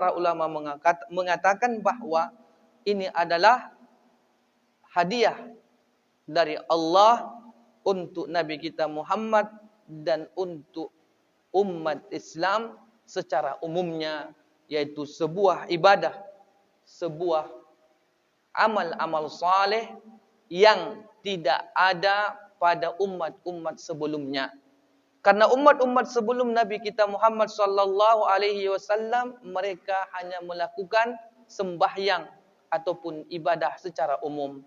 para ulama mengatakan bahwa ini adalah hadiah dari Allah untuk Nabi kita Muhammad dan untuk umat Islam secara umumnya, yaitu sebuah ibadah, sebuah amal-amal saleh yang tidak ada pada umat-umat sebelumnya. Karena umat-umat sebelum Nabi kita Muhammad sallallahu alaihi wasallam mereka hanya melakukan sembahyang ataupun ibadah secara umum.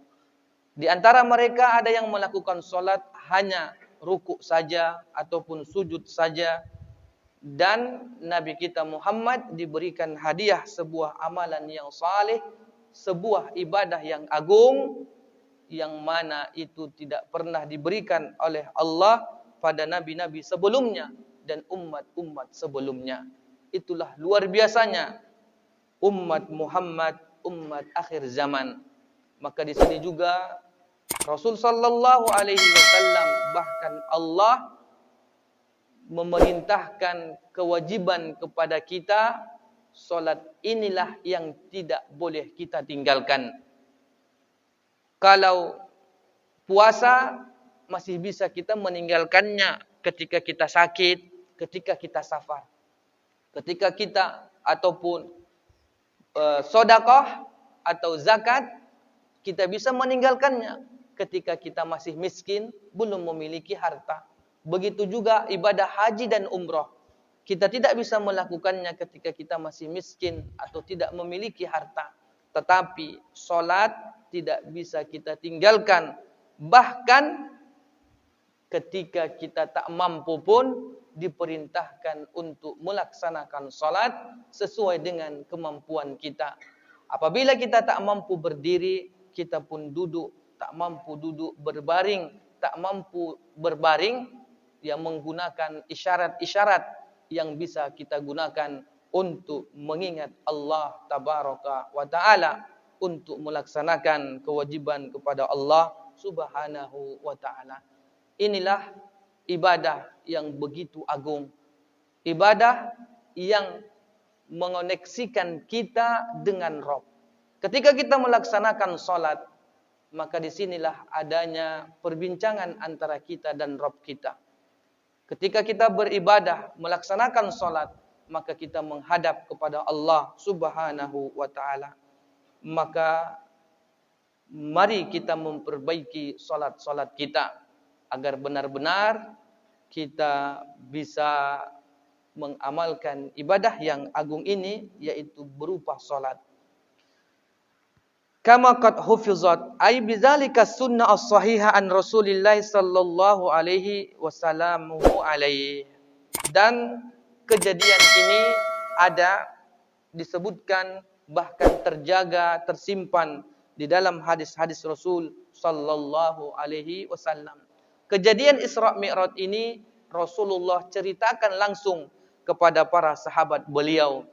Di antara mereka ada yang melakukan solat hanya rukuk saja ataupun sujud saja. Dan Nabi kita Muhammad diberikan hadiah sebuah amalan yang saleh, sebuah ibadah yang agung, yang mana itu tidak pernah diberikan oleh Allah pada nabi-nabi sebelumnya dan umat-umat sebelumnya. Itulah luar biasanya umat Muhammad, umat akhir zaman. Maka di sini juga Rasul sallallahu alaihi wasallam, bahkan Allah memerintahkan kewajiban kepada kita, solat inilah yang tidak boleh kita tinggalkan. Kalau puasa masih bisa kita meninggalkannya ketika kita sakit, ketika kita safar. Ketika kita ataupun sedekah atau zakat, kita bisa meninggalkannya ketika kita masih miskin, belum memiliki harta. Begitu juga ibadah haji dan umrah. Kita tidak bisa melakukannya ketika kita masih miskin atau tidak memiliki harta. Tetapi solat tidak bisa kita tinggalkan. Bahkan ketika kita tak mampu pun diperintahkan untuk melaksanakan solat sesuai dengan kemampuan kita. Apabila kita tak mampu berdiri, kita pun duduk. Tak mampu duduk berbaring, tak mampu berbaring, yang menggunakan isyarat-isyarat yang bisa kita gunakan untuk mengingat Allah Tabaraka wa Ta'ala, untuk melaksanakan kewajiban kepada Allah Subhanahu wa Ta'ala. Inilah ibadah yang begitu agung. Ibadah yang mengoneksikan kita dengan Rabb. Ketika kita melaksanakan salat, maka disinilah adanya perbincangan antara kita dan Rabb kita. Ketika kita beribadah, melaksanakan salat, maka kita menghadap kepada Allah Subhanahu wa Ta'ala. Maka mari kita memperbaiki salat-salat kita agar benar-benar kita bisa mengamalkan ibadah yang agung ini, yaitu berupa salat. Kama qad hufizat ay bidzalika sunnah as-sahihah an Rasulillah sallallahu alaihi wasallam alaihi. Dan kejadian ini ada disebutkan, bahkan terjaga, tersimpan di dalam hadis-hadis Rasul sallallahu alaihi wasallam. Kejadian Isra Mi'raj ini Rasulullah ceritakan langsung kepada para sahabat beliau.